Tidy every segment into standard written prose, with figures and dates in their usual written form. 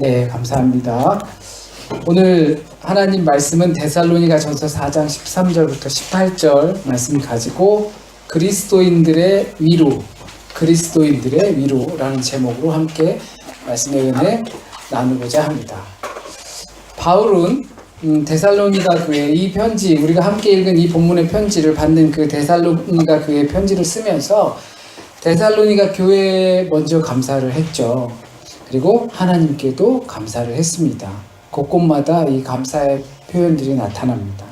네, 감사합니다. 오늘 하나님 말씀은 데살로니가전서 4장 13절부터 18절 말씀 가지고 그리스도인들의 위로라는 제목으로 함께 말씀의 은혜 나누고자 합니다. 바울은 데살로니가 교회 이 편지, 우리가 함께 읽은 이 본문의 편지를 받는 그 데살로니가 교회 편지를 쓰면서 데살로니가 교회에 먼저 감사를 했죠. 그리고 하나님께도 감사를 했습니다. 곳곳마다 이 감사의 표현들이 나타납니다.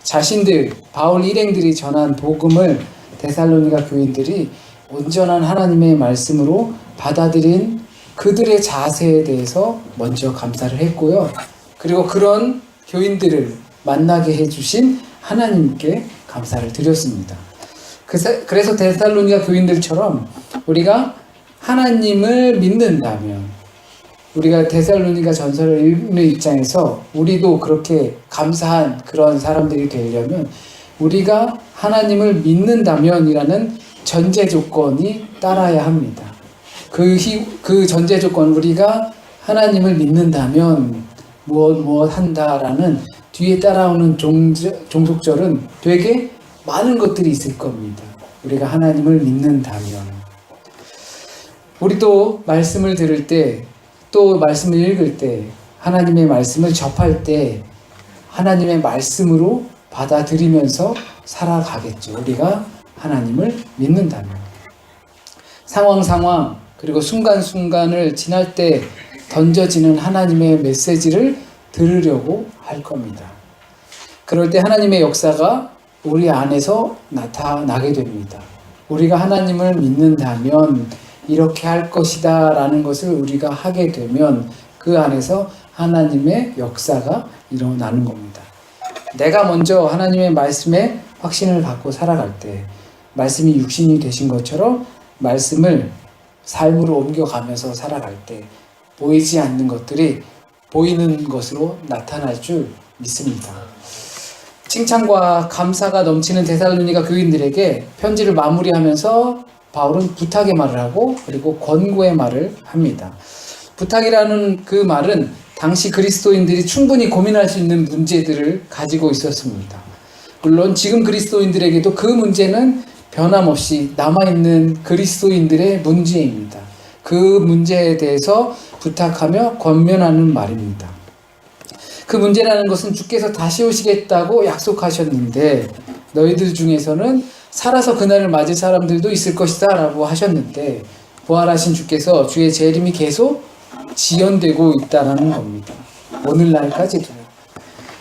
자신들, 바울 일행들이 전한 복음을 데살로니가 교인들이 온전한 하나님의 말씀으로 받아들인 그들의 자세에 대해서 먼저 감사를 했고요. 그리고 그런 교인들을 만나게 해주신 하나님께 감사를 드렸습니다. 그래서 데살로니가 교인들처럼 우리가 하나님을 믿는다면, 우리가 데살로니가 전서를 읽는 입장에서 우리도 그렇게 감사한 그런 사람들이 되려면 우리가 하나님을 믿는다면이라는 전제 조건이 따라야 합니다. 그 전제 조건, 우리가 하나님을 믿는다면 무엇 한다라는 뒤에 따라오는 종속절은 되게 많은 것들이 있을 겁니다. 우리가 하나님을 믿는다면. 우리도 말씀을 들을 때, 또 말씀을 읽을 때, 하나님의 말씀을 접할 때 하나님의 말씀으로 받아들이면서 살아가겠죠. 우리가 하나님을 믿는다면. 상황 그리고 순간순간을 지날 때 던져지는 하나님의 메시지를 들으려고 할 겁니다. 그럴 때 하나님의 역사가 우리 안에서 나타나게 됩니다. 우리가 하나님을 믿는다면 이렇게 할 것이다 라는 것을 우리가 하게 되면 그 안에서 하나님의 역사가 일어나는 겁니다. 내가 먼저 하나님의 말씀에 확신을 갖고 살아갈 때, 말씀이 육신이 되신 것처럼 말씀을 삶으로 옮겨가면서 살아갈 때 보이지 않는 것들이 보이는 것으로 나타날 줄 믿습니다. 칭찬과 감사가 넘치는 데살로니가 교인들에게 편지를 마무리하면서 바울은 부탁의 말을 하고 그리고 권고의 말을 합니다. 부탁이라는 그 말은 당시 그리스도인들이 충분히 고민할 수 있는 문제들을 가지고 있었습니다. 물론 지금 그리스도인들에게도 그 문제는 변함없이 남아있는 그리스도인들의 문제입니다. 그 문제에 대해서 부탁하며 권면하는 말입니다. 그 문제라는 것은 주께서 다시 오시겠다고 약속하셨는데 너희들 중에서는 살아서 그날을 맞을 사람들도 있을 것이다 라고 하셨는데 부활하신 주께서 주의 재림이 계속 지연되고 있다는 겁니다. 오늘날까지도.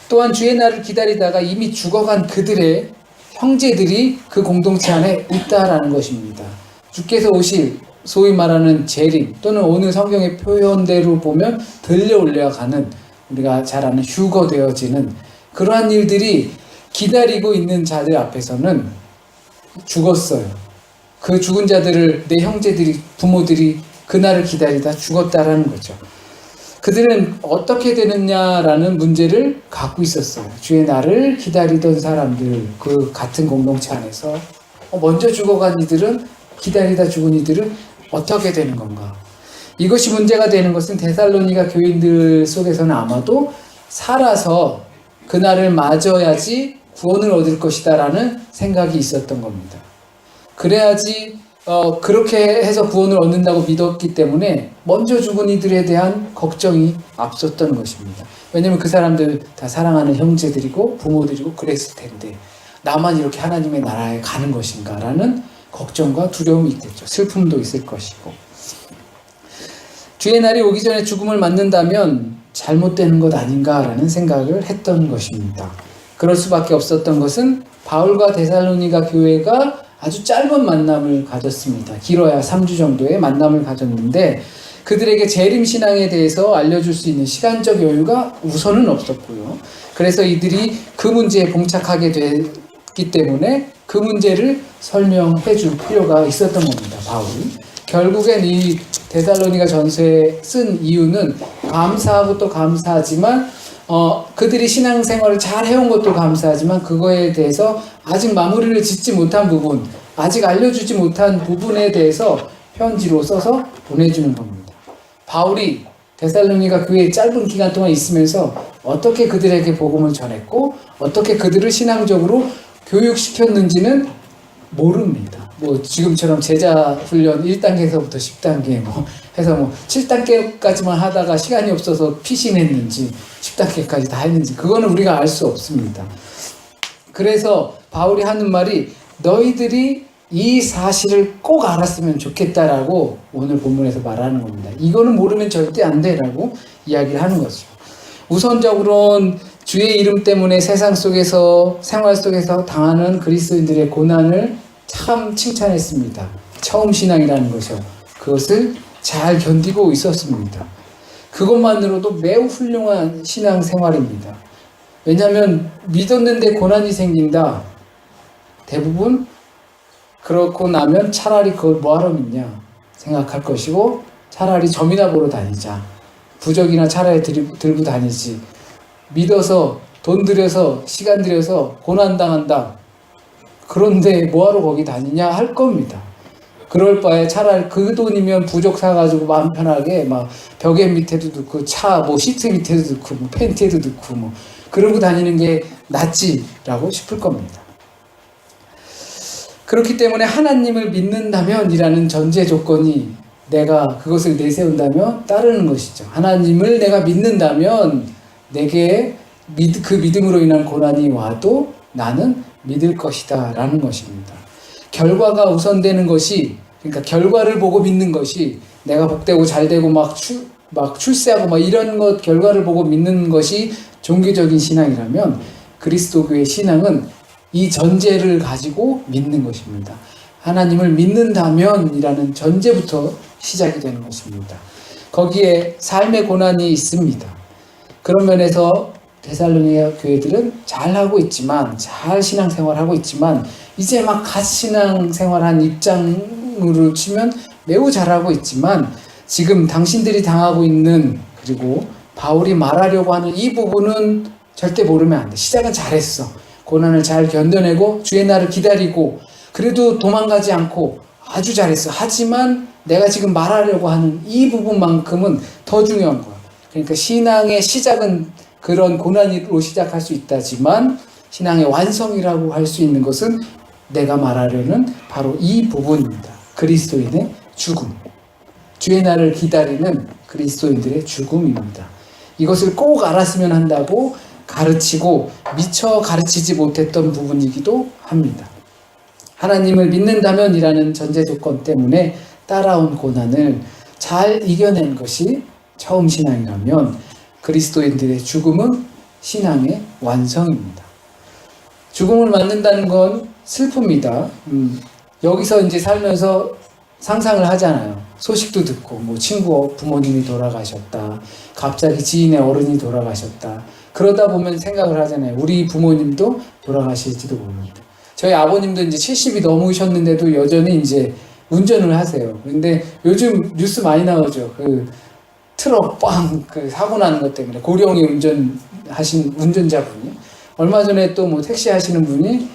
또한 주의 날을 기다리다가 이미 죽어간 그들의 형제들이 그 공동체 안에 있다라는 것입니다. 주께서 오실 소위 말하는 재림, 또는 오늘 성경의 표현대로 보면 들려올려가는, 우리가 잘 아는 휴거되어지는 그러한 일들이 기다리고 있는 자들 앞에서는 죽었어요. 그 죽은 자들을 내 형제들이, 부모들이 그날을 기다리다 죽었다라는 거죠. 그들은 어떻게 되느냐라는 문제를 갖고 있었어요. 주의 날을 기다리던 사람들, 그 같은 공동체 안에서 먼저 죽어간 이들은, 기다리다 죽은 이들은 어떻게 되는 건가? 이것이 문제가 되는 것은 데살로니가 교인들 속에서는 아마도 살아서 그날을 맞아야지 구원을 얻을 것이다 라는 생각이 있었던 겁니다. 그래야지 그렇게 해서 구원을 얻는다고 믿었기 때문에 먼저 죽은 이들에 대한 걱정이 앞섰던 것입니다. 왜냐하면 그 사람들 다 사랑하는 형제들이고 부모들이고 그랬을 텐데 나만 이렇게 하나님의 나라에 가는 것인가 라는 걱정과 두려움이 있겠죠. 슬픔도 있을 것이고. 주의 날이 오기 전에 죽음을 맞는다면 잘못되는 것 아닌가라는 생각을 했던 것입니다. 그럴 수밖에 없었던 것은 바울과 데살로니가 교회가 아주 짧은 만남을 가졌습니다. 길어야 3주 정도의 만남을 가졌는데 그들에게 재림신앙에 대해서 알려줄 수 있는 시간적 여유가 우선은 없었고요. 그래서 이들이 그 문제에 봉착하게 됐기 때문에 그 문제를 설명해 줄 필요가 있었던 겁니다. 바울이. 결국엔 이 데살로니가 전서에 쓴 이유는 감사하고 또 감사하지만 그들이 신앙생활을 잘 해온 것도 감사하지만 그거에 대해서 아직 마무리를 짓지 못한 부분, 아직 알려주지 못한 부분에 대해서 편지로 써서 보내주는 겁니다. 바울이 데살로니가 교회에 짧은 기간 동안 있으면서 어떻게 그들에게 복음을 전했고 어떻게 그들을 신앙적으로 교육시켰는지는 모릅니다. 뭐 지금처럼 제자 훈련 1단계에서부터 10단계 뭐 해서 뭐 7단계까지만 하다가 시간이 없어서 피신했는지 10단계까지 다 했는지 그거는 우리가 알 수 없습니다. 그래서 바울이 하는 말이 너희들이 이 사실을 꼭 알았으면 좋겠다라고 오늘 본문에서 말하는 겁니다. 이거는 모르면 절대 안 돼라고 이야기를 하는 거죠. 우선적으로는 주의 이름 때문에 세상 속에서 생활 속에서 당하는 그리스도인들의 고난을 참 칭찬했습니다. 처음 신앙이라는 것이요. 그것을 잘 견디고 있었습니다. 그것만으로도 매우 훌륭한 신앙 생활입니다. 왜냐하면 믿었는데 고난이 생긴다. 대부분 그렇고 나면 차라리 그걸 뭐하러 믿냐 생각할 것이고 차라리 점이나 보러 다니자. 부적이나 차라리 들고 다니지. 믿어서 돈 들여서 시간 들여서 고난당한다. 그런데 뭐하러 거기 다니냐 할 겁니다. 그럴 바에 차라리 그 돈이면 부적 사가지고 마음 편하게 막 벽에 밑에도 넣고 차 뭐 시트 밑에도 넣고 뭐 팬티에도 넣고 뭐 그러고 다니는 게 낫지라고 싶을 겁니다. 그렇기 때문에 하나님을 믿는다면 이라는 전제 조건이 내가 그것을 내세운다면 따르는 것이죠. 하나님을 내가 믿는다면 내게 그 믿음으로 인한 고난이 와도 나는 믿을 것이다 라는 것입니다. 결과가 우선되는 것이 그러니까 결과를 보고 믿는 것이 내가 복되고 잘되고 막 출세하고 막 이런 것 결과를 보고 믿는 것이 종교적인 신앙이라면 그리스도교의 신앙은 이 전제를 가지고 믿는 것입니다. 하나님을 믿는다면 이라는 전제부터 시작이 되는 것입니다. 거기에 삶의 고난이 있습니다. 그런 면에서 데살로니가 교회들은 잘하고 있지만 잘 신앙생활하고 있지만 이제 막 갓 신앙생활한 입장으로 치면 매우 잘하고 있지만 지금 당신들이 당하고 있는 그리고 바울이 말하려고 하는 이 부분은 절대 모르면 안 돼. 시작은 잘했어. 고난을 잘 견뎌내고 주의 날을 기다리고 그래도 도망가지 않고 아주 잘했어. 하지만 내가 지금 말하려고 하는 이 부분만큼은 더 중요한 거야. 그러니까 신앙의 시작은 그런 고난으로 시작할 수 있다지만 신앙의 완성이라고 할 수 있는 것은 내가 말하려는 바로 이 부분입니다. 그리스도인의 죽음. 주의 날을 기다리는 그리스도인들의 죽음입니다. 이것을 꼭 알았으면 한다고 가르치고 미처 가르치지 못했던 부분이기도 합니다. 하나님을 믿는다면 이라는 전제 조건 때문에 따라온 고난을 잘 이겨낸 것이 처음 신앙이라면 그리스도인들의 죽음은 신앙의 완성입니다. 죽음을 맞는다는 건 슬픕니다. 여기서 이제 살면서 상상을 하잖아요. 소식도 듣고 뭐 친구 부모님이 돌아가셨다. 갑자기 지인의 어른이 돌아가셨다. 그러다 보면 생각을 하잖아요. 우리 부모님도 돌아가실지도 모릅니다. 저희 아버님도 이제 70이 넘으셨는데도 여전히 이제 운전을 하세요. 근데 요즘 뉴스 많이 나오죠. 그 트럭 그 사고 나는 것 때문에 고령의 운전하신 운전자분이 얼마 전에 또 뭐 택시 하시는 분이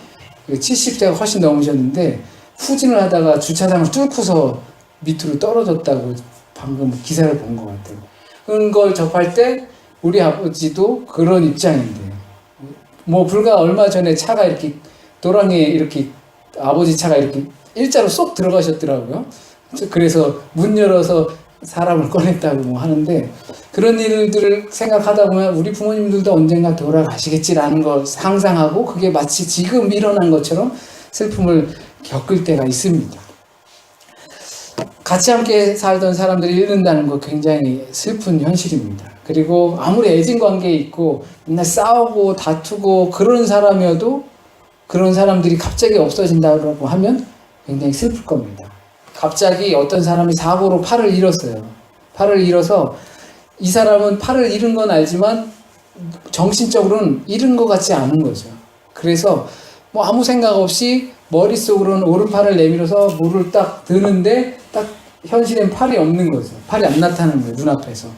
70세가 훨씬 넘으셨는데 후진을 하다가 주차장을 뚫고서 밑으로 떨어졌다고 방금 기사를 본 것 같아요. 그런 걸 접할 때 우리 아버지도 그런 입장인데 뭐 불과 얼마 전에 차가 이렇게 도랑에 이렇게 아버지 차가 이렇게 일자로 쏙 들어가셨더라고요. 그래서 문 열어서 사람을 꺼냈다고 뭐 하는데 그런 일들을 생각하다 보면 우리 부모님들도 언젠가 돌아가시겠지라는 걸 상상하고 그게 마치 지금 일어난 것처럼 슬픔을 겪을 때가 있습니다. 같이 함께 살던 사람들이 잃는다는 거 굉장히 슬픈 현실입니다. 그리고 아무리 애진 관계에 있고 맨날 싸우고 다투고 그런 사람이어도 그런 사람들이 갑자기 없어진다고 하면 굉장히 슬플 겁니다. 갑자기 어떤 사람이 사고로 팔을 잃었어요. 팔을 잃어서 이 사람은 팔을 잃은 건 알지만 정신적으로는 잃은 것 같지 않은 거죠. 그래서 뭐 아무 생각 없이 머릿속으로는 오른팔을 내밀어서 물을 딱 드는데 딱 현실엔 팔이 없는 거죠. 팔이 안 나타나는 거예요. 눈앞에서.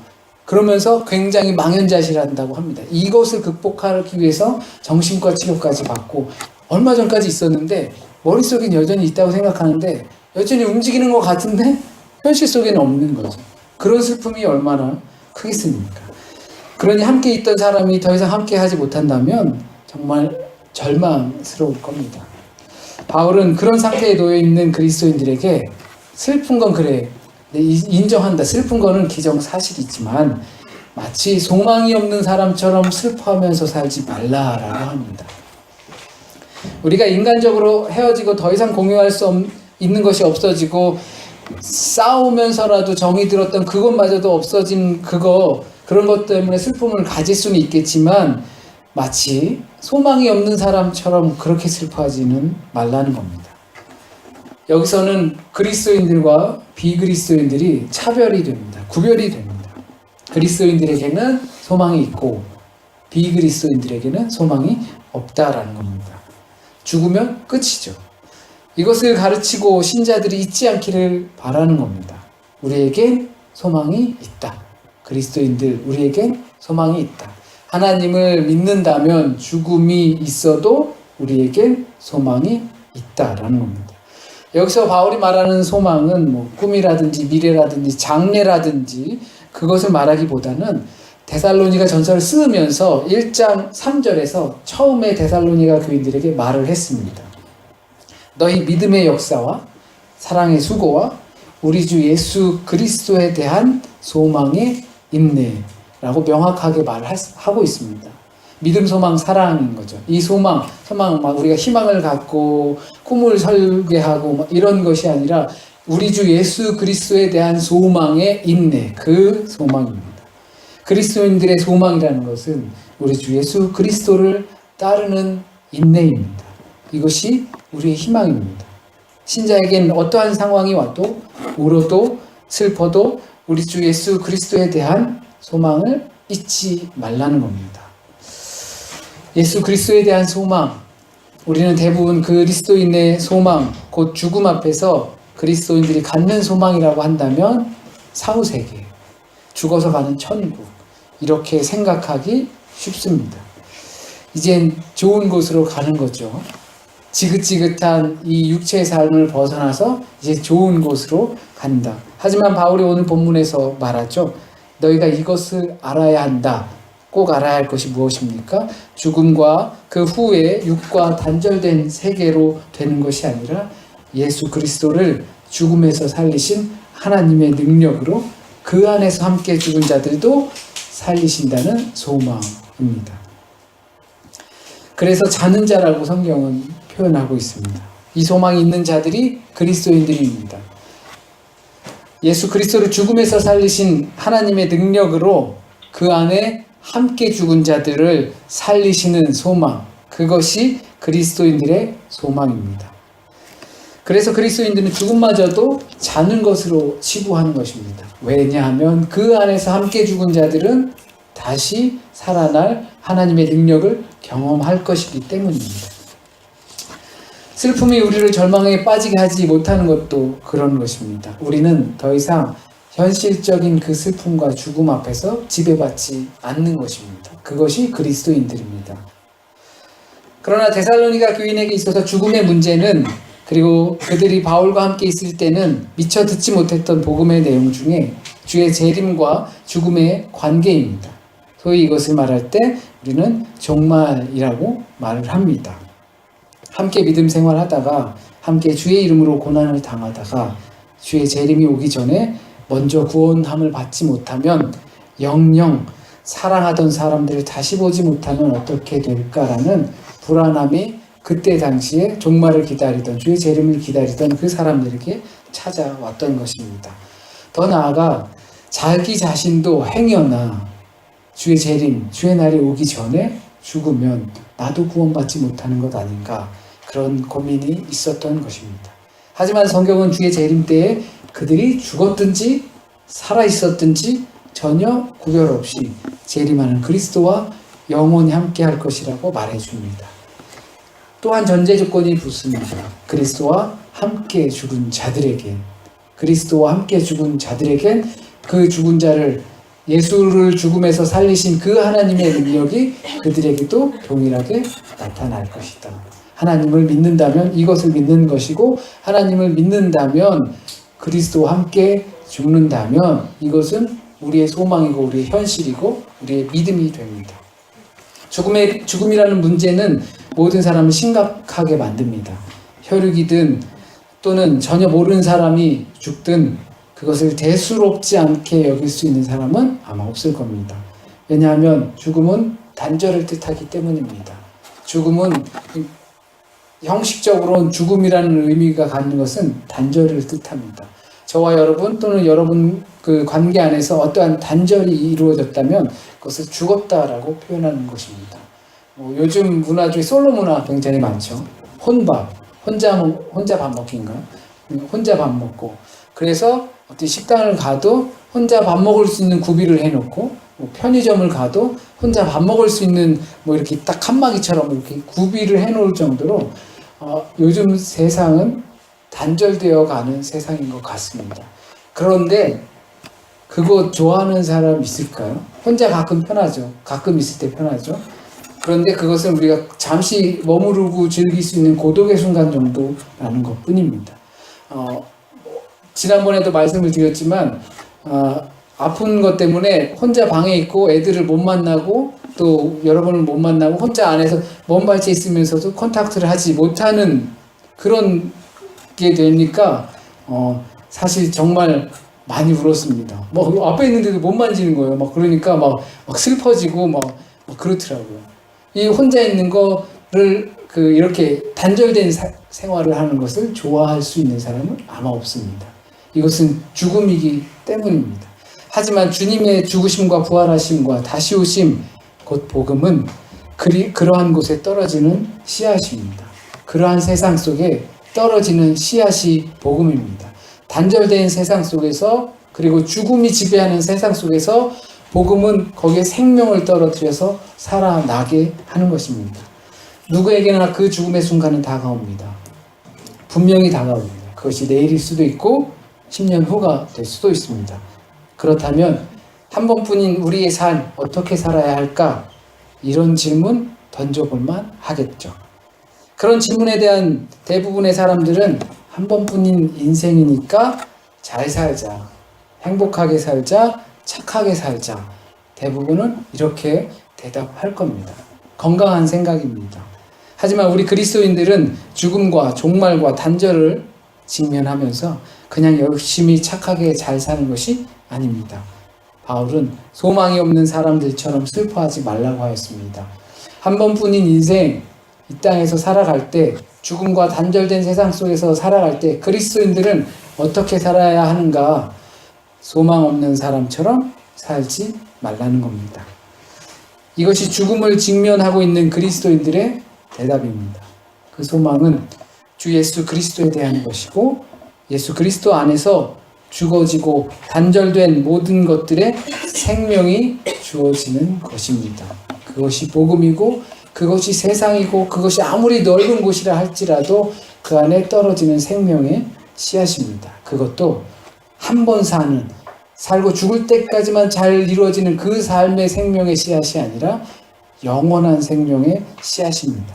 그러면서 굉장히 망연자실한다고 합니다. 이것을 극복하기 위해서 정신과 치료까지 받고 얼마 전까지 있었는데 머릿속엔 여전히 있다고 생각하는데 여전히 움직이는 것 같은데 현실 속에는 없는 거죠. 그런 슬픔이 얼마나 크겠습니까? 그러니 함께 있던 사람이 더 이상 함께 하지 못한다면 정말 절망스러울 겁니다. 바울은 그런 상태에 놓여 있는 그리스도인들에게 슬픈 건 그래, 인정한다. 슬픈 거는 기정사실이지만 마치 소망이 없는 사람처럼 슬퍼하면서 살지 말라라고 합니다. 우리가 인간적으로 헤어지고 더 이상 공유할 수 있는 것이 없어지고 싸우면서라도 정이 들었던 그것마저도 없어진 그런 것 때문에 슬픔을 가질 수는 있겠지만 마치 소망이 없는 사람처럼 그렇게 슬퍼하지는 말라는 겁니다. 여기서는 그리스도인들과 비그리스도인들이 차별이 됩니다. 구별이 됩니다. 그리스도인들에게는 소망이 있고 비그리스도인들에게는 소망이 없다라는 겁니다. 죽으면 끝이죠. 이것을 가르치고 신자들이 잊지 않기를 바라는 겁니다. 우리에겐 소망이 있다. 그리스도인들, 우리에겐 소망이 있다. 하나님을 믿는다면 죽음이 있어도 우리에겐 소망이 있다라는 겁니다. 여기서 바울이 말하는 소망은 꿈이라든지 미래라든지 장래라든지 그것을 말하기보다는 데살로니가 전서를 쓰면서 1장 3절에서 처음에 데살로니가 교인들에게 말을 했습니다. 너희 믿음의 역사와 사랑의 수고와 우리 주 예수 그리스도에 대한 소망의 인내라고 명확하게 말을 하고 있습니다. 믿음, 소망, 사랑인 거죠. 이 소망 우리가 희망을 갖고 꿈을 설계하고 이런 것이 아니라 우리 주 예수 그리스도에 대한 소망의 인내, 그 소망입니다. 그리스도인들의 소망이라는 것은 우리 주 예수 그리스도를 따르는 인내입니다. 이것이 우리의 희망입니다. 신자에겐 어떠한 상황이 와도 울어도 슬퍼도 우리 주 예수 그리스도에 대한 소망을 잊지 말라는 겁니다. 예수 그리스도에 대한 소망, 우리는 대부분 그리스도인의 소망, 곧 죽음 앞에서 그리스도인들이 갖는 소망이라고 한다면 사후세계, 죽어서 가는 천국, 이렇게 생각하기 쉽습니다. 이젠 좋은 곳으로 가는 거죠. 지긋지긋한 이 육체의 삶을 벗어나서 이제 좋은 곳으로 간다. 하지만 바울이 오늘 본문에서 말하죠. 너희가 이것을 알아야 한다. 꼭 알아야 할 것이 무엇입니까? 죽음과 그 후에 육과 단절된 세계로 되는 것이 아니라 예수 그리스도를 죽음에서 살리신 하나님의 능력으로 그 안에서 함께 죽은 자들도 살리신다는 소망입니다. 그래서 자는 자라고 성경은 표현하고 있습니다. 이 소망이 있는 자들이 그리스도인들입니다. 예수 그리스도를 죽음에서 살리신 하나님의 능력으로 그 안에 함께 죽은 자들을 살리시는 소망, 그것이 그리스도인들의 소망입니다. 그래서 그리스도인들은 죽음마저도 자는 것으로 치부하는 것입니다. 왜냐하면 그 안에서 함께 죽은 자들은 다시 살아날 하나님의 능력을 경험할 것이기 때문입니다. 슬픔이 우리를 절망에 빠지게 하지 못하는 것도 그런 것입니다. 우리는 더 이상 현실적인 그 슬픔과 죽음 앞에서 지배받지 않는 것입니다. 그것이 그리스도인들입니다. 그러나 데살로니가 교인에게 있어서 죽음의 문제는, 그리고 그들이 바울과 함께 있을 때는 미처 듣지 못했던 복음의 내용 중에 주의 재림과 죽음의 관계입니다. 소위 이것을 말할 때 우리는 종말이라고 말을 합니다. 함께 믿음 생활하다가 함께 주의 이름으로 고난을 당하다가 주의 재림이 오기 전에 먼저 구원함을 받지 못하면 영영 사랑하던 사람들을 다시 보지 못하면 어떻게 될까라는 불안함이 그때 당시에 종말을 기다리던, 주의 재림을 기다리던 그 사람들에게 찾아왔던 것입니다. 더 나아가 자기 자신도 행여나 주의 재림, 주의 날이 오기 전에 죽으면 나도 구원받지 못하는 것 아닌가, 그런 고민이 있었던 것입니다. 하지만 성경은 주의 재림 때에 그들이 죽었든지 살아있었든지 전혀 구별 없이 재림하는 그리스도와 영원히 함께 할 것이라고 말해줍니다. 또한 전제 조건이 붙습니다. 그리스도와 함께 죽은 자들에겐, 그 죽은 자를, 예수를 죽음에서 살리신 그 하나님의 능력이 그들에게도 동일하게 나타날 것이다. 하나님을 믿는다면 이것을 믿는 것이고, 하나님을 믿는다면 그리스도와 함께 죽는다면 이것은 우리의 소망이고 우리의 현실이고 우리의 믿음이 됩니다. 죽음이라는 문제는 모든 사람을 심각하게 만듭니다. 혈육이든 또는 전혀 모르는 사람이 죽든 그것을 대수롭지 않게 여길 수 있는 사람은 아마 없을 겁니다. 왜냐하면 죽음은 단절을 뜻하기 때문입니다. 죽음은 형식적으로는 죽음이라는 의미가 갖는 것은 단절을 뜻합니다. 저와 여러분 또는 여러분 그 관계 안에서 어떠한 단절이 이루어졌다면 그것을 죽었다라고 표현하는 것입니다. 요즘 문화 중에 솔로 문화 굉장히 많죠. 혼밥, 혼자 밥 먹기인가? 혼자 밥 먹고. 그래서 어떤 식당을 가도 혼자 밥 먹을 수 있는 구비를 해놓고, 편의점을 가도 혼자 밥 먹을 수 있는 이렇게 딱 칸막이처럼 이렇게 구비를 해놓을 정도로 요즘 세상은 단절되어 가는 세상인 것 같습니다. 그런데 그거 좋아하는 사람 있을까요? 혼자 가끔 편하죠. 가끔 있을 때 편하죠. 그런데 그것은 우리가 잠시 머무르고 즐길 수 있는 고독의 순간 정도라는 것 뿐입니다. 지난번에도 말씀을 드렸지만 아픈 것 때문에 혼자 방에 있고 애들을 못 만나고 또 여러분을 못 만나고 혼자 안에서 먼 발치에 있으면서도 컨택트를 하지 못하는 그런 게 되니까 사실 정말 많이 울었습니다. 앞에 있는데도 못 만지는 거예요. 그러니까 막 슬퍼지고 막 그렇더라고요. 이 혼자 있는 거를 이렇게 단절된 생활을 하는 것을 좋아할 수 있는 사람은 아마 없습니다. 이것은 죽음이기 때문입니다. 하지만 주님의 죽으심과 부활하심과 다시 오심, 곧 복음은 그러한 곳에 떨어지는 씨앗입니다. 그러한 세상 속에 떨어지는 씨앗이 복음입니다. 단절된 세상 속에서 그리고 죽음이 지배하는 세상 속에서 복음은 거기에 생명을 떨어뜨려서 살아나게 하는 것입니다. 누구에게나 그 죽음의 순간은 다가옵니다. 분명히 다가옵니다. 그것이 내일일 수도 있고 10년 후가 될 수도 있습니다. 그렇다면 한 번뿐인 우리의 삶 어떻게 살아야 할까? 이런 질문 던져볼만 하겠죠. 그런 질문에 대한 대부분의 사람들은 한 번뿐인 인생이니까 잘 살자, 행복하게 살자, 착하게 살자. 대부분은 이렇게 대답할 겁니다. 건강한 생각입니다. 하지만 우리 그리스도인들은 죽음과 종말과 단절을 직면하면서 그냥 열심히 착하게 잘 사는 것이 아닙니다. 바울은 소망이 없는 사람들처럼 슬퍼하지 말라고 하였습니다. 한 번뿐인 인생, 이 땅에서 살아갈 때, 죽음과 단절된 세상 속에서 살아갈 때 그리스도인들은 어떻게 살아야 하는가? 소망 없는 사람처럼 살지 말라는 겁니다. 이것이 죽음을 직면하고 있는 그리스도인들의 대답입니다. 그 소망은 주 예수 그리스도에 대한 것이고 예수 그리스도 안에서 죽어지고 단절된 모든 것들의 생명이 주어지는 것입니다. 그것이 복음이고 그것이 세상이고 그것이 아무리 넓은 곳이라 할지라도 그 안에 떨어지는 생명의 씨앗입니다. 그것도 한 번 살고 죽을 때까지만 잘 이루어지는 그 삶의 생명의 씨앗이 아니라 영원한 생명의 씨앗입니다.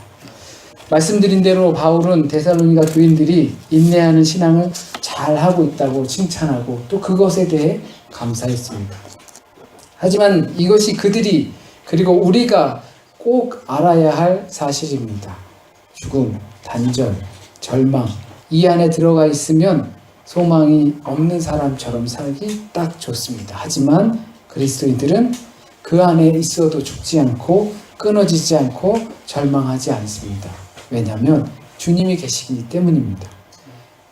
말씀드린 대로 바울은 데살로니가 교인들이 인내하는 신앙을 잘하고 있다고 칭찬하고 또 그것에 대해 감사했습니다. 하지만 이것이 그들이 그리고 우리가 꼭 알아야 할 사실입니다. 죽음, 단절, 절망 이 안에 들어가 있으면 소망이 없는 사람처럼 살기 딱 좋습니다. 하지만 그리스도인들은 그 안에 있어도 죽지 않고 끊어지지 않고 절망하지 않습니다. 왜냐하면 주님이 계시기 때문입니다.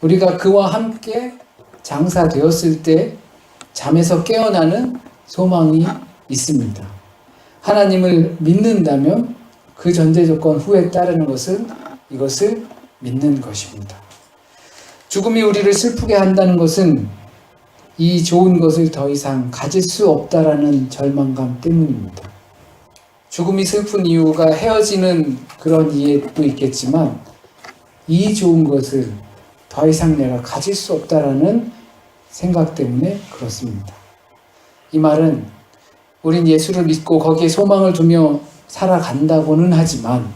우리가 그와 함께 장사되었을 때 잠에서 깨어나는 소망이 있습니다. 하나님을 믿는다면 그 전제 조건 후에 따르는 것은 이것을 믿는 것입니다. 죽음이 우리를 슬프게 한다는 것은 이 좋은 것을 더 이상 가질 수 없다라는 절망감 때문입니다. 죽음이 슬픈 이유가 헤어지는 그런 이해도 있겠지만 이 좋은 것을 더 이상 내가 가질 수 없다라는 생각 때문에 그렇습니다. 이 말은 우린 예수를 믿고 거기에 소망을 두며 살아간다고는 하지만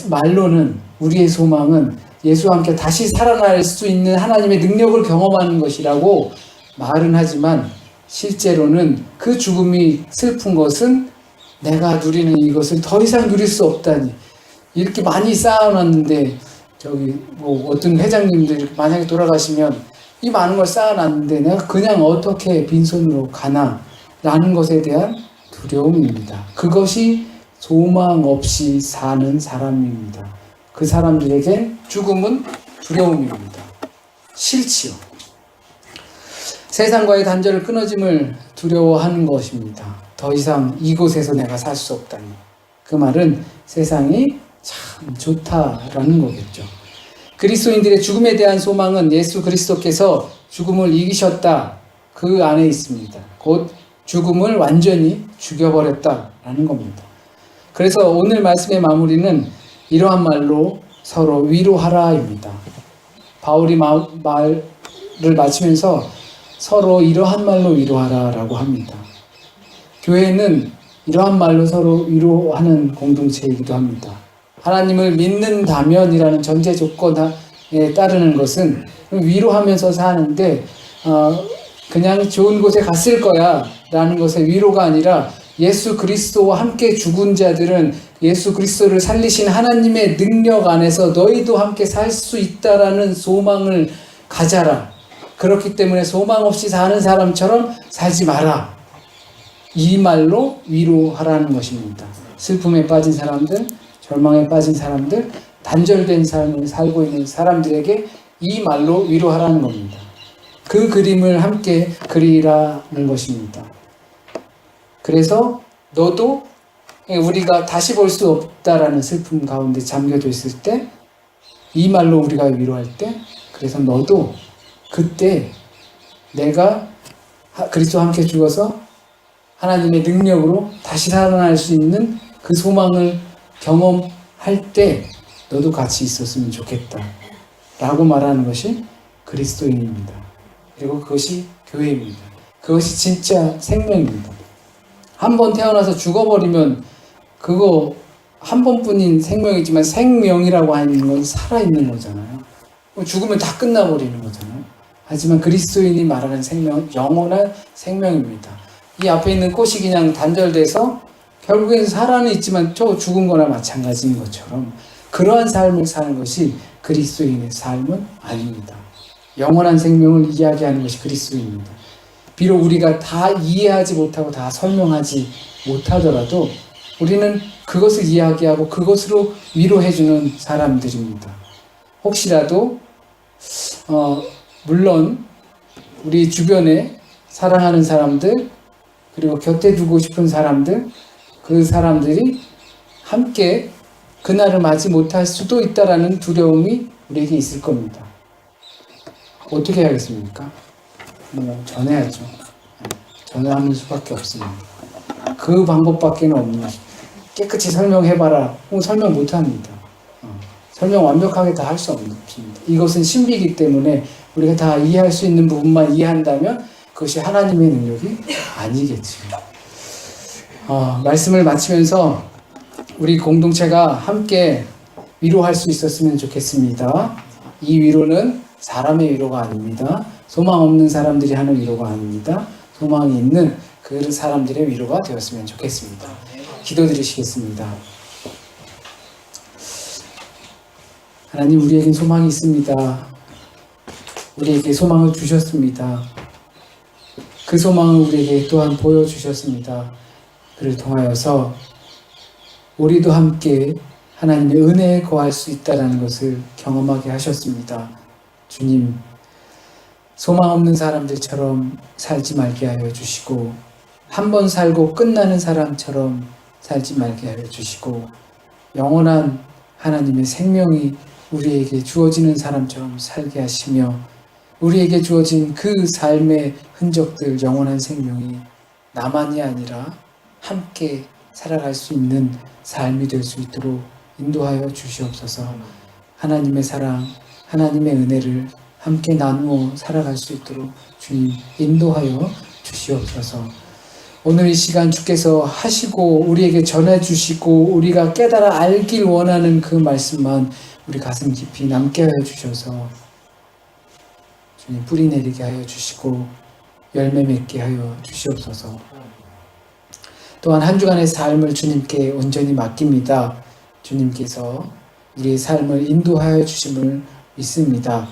말로는 우리의 소망은 예수와 함께 다시 살아날 수 있는 하나님의 능력을 경험하는 것이라고 말은 하지만 실제로는 그 죽음이 슬픈 것은 내가 누리는 이것을 더 이상 누릴 수 없다니, 이렇게 많이 쌓아놨는데, 뭐 어떤 회장님들 만약에 돌아가시면 이 많은 걸 쌓아놨는데 내가 그냥 어떻게 빈손으로 가나 라는 것에 대한 두려움입니다. 그것이 소망 없이 사는 사람입니다. 그 사람들에게 죽음은 두려움입니다. 싫지요. 세상과의 단절을 끊어짐을 두려워하는 것입니다. 더 이상 이곳에서 내가 살 수 없다니. 그 말은 세상이 참 좋다라는 거겠죠. 그리스도인들의 죽음에 대한 소망은 예수 그리스도께서 죽음을 이기셨다, 그 안에 있습니다. 곧 죽음을 완전히 죽여버렸다라는 겁니다. 그래서 오늘 말씀의 마무리는 이러한 말로 서로 위로하라입니다. 바울이 말을 마치면서 서로 이러한 말로 위로하라라고 합니다. 교회는 이러한 말로 서로 위로하는 공동체이기도 합니다. 하나님을 믿는다면이라는 전제 조건에 따르는 것은 위로하면서 사는데, 그냥 좋은 곳에 갔을 거야 라는 것의 위로가 아니라, 예수 그리스도와 함께 죽은 자들은 예수 그리스도를 살리신 하나님의 능력 안에서 너희도 함께 살 수 있다라는 소망을 가져라. 그렇기 때문에 소망 없이 사는 사람처럼 살지 마라. 이 말로 위로하라는 것입니다. 슬픔에 빠진 사람들, 절망에 빠진 사람들, 단절된 삶을 살고 있는 사람들에게 이 말로 위로하라는 겁니다. 그 그림을 함께 그리라는 것입니다. 그래서 너도 우리가 다시 볼 수 없다라는 슬픔 가운데 잠겨져 있을 때, 이 말로 우리가 위로할 때, 그래서 너도 그때 내가 그리스도와 함께 죽어서 하나님의 능력으로 다시 살아날 수 있는 그 소망을 경험할 때 너도 같이 있었으면 좋겠다 라고 말하는 것이 그리스도인입니다. 그리고 그것이 교회입니다. 그것이 진짜 생명입니다. 한 번 태어나서 죽어버리면 그거 한 번뿐인 생명이지만, 생명이라고 하는 건 살아있는 거잖아요. 죽으면 다 끝나버리는 거잖아요. 하지만 그리스도인이 말하는 생명은 영원한 생명입니다. 이 앞에 있는 꽃이 그냥 단절돼서 결국에는 살아는 있지만 저 죽은 거나 마찬가지인 것처럼, 그러한 삶을 사는 것이 그리스도인의 삶은 아닙니다. 영원한 생명을 이야기하는 것이 그리스도입니다. 비록 우리가 다 이해하지 못하고 다 설명하지 못하더라도 우리는 그것을 이야기하고 그것으로 위로해주는 사람들입니다. 혹시라도 물론 우리 주변에 사랑하는 사람들, 그리고 곁에 두고 싶은 사람들, 그 사람들이 함께 그날을 맞이 못할 수도 있다라는 두려움이 우리에게 있을 겁니다. 어떻게 해야겠습니까? 전해야죠. 전해하는 수밖에 없습니다. 그 방법밖에 없는 것입니다. 깨끗이 설명해봐라. 설명 못합니다. 설명 완벽하게 다 할 수 없습니다. 이것은 신비이기 때문에 우리가 다 이해할 수 있는 부분만 이해한다면 그것이 하나님의 능력이 아니겠지요. 말씀을 마치면서 우리 공동체가 함께 위로할 수 있었으면 좋겠습니다. 이 위로는 사람의 위로가 아닙니다. 소망 없는 사람들이 하는 위로가 아닙니다. 소망이 있는 그 사람들의 위로가 되었으면 좋겠습니다. 기도드리시겠습니다. 하나님, 우리에게 소망이 있습니다. 우리에게 소망을 주셨습니다. 그 소망을 우리에게 또한 보여주셨습니다. 그를 통하여서 우리도 함께 하나님의 은혜에 거할 수 있다는 것을 경험하게 하셨습니다. 주님, 소망 없는 사람들처럼 살지 말게 하여 주시고, 한 번 살고 끝나는 사람처럼 살지 말게 하여 주시고, 영원한 하나님의 생명이 우리에게 주어지는 사람처럼 살게 하시며, 우리에게 주어진 그 삶의 흔적들, 영원한 생명이 나만이 아니라 함께 살아갈 수 있는 삶이 될 수 있도록 인도하여 주시옵소서. 하나님의 사랑, 하나님의 은혜를 함께 나누어 살아갈 수 있도록 주님 인도하여 주시옵소서. 오늘 이 시간 주께서 하시고 우리에게 전해주시고 우리가 깨달아 알길 원하는 그 말씀만 우리 가슴 깊이 남게 하여 주셔서 주님 뿌리 내리게 하여 주시고, 열매 맺게 하여 주시옵소서. 또한 한 주간의 삶을 주님께 온전히 맡깁니다. 주님께서 우리의 삶을 인도하여 주심을 믿습니다.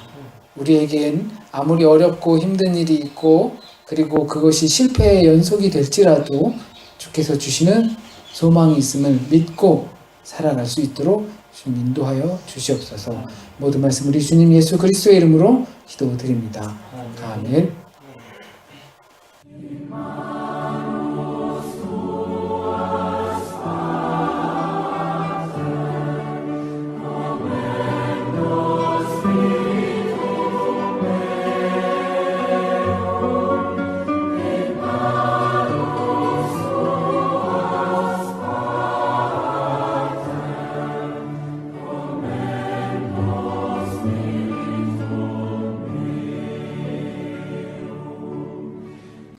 우리에겐 아무리 어렵고 힘든 일이 있고 그리고 그것이 실패의 연속이 될지라도 주께서 주시는 소망이 있음을 믿고 살아갈 수 있도록 주님 인도하여 주시옵소서. 모든 말씀 우리 주님 예수 그리스도의 이름으로 기도드립니다. 아멘.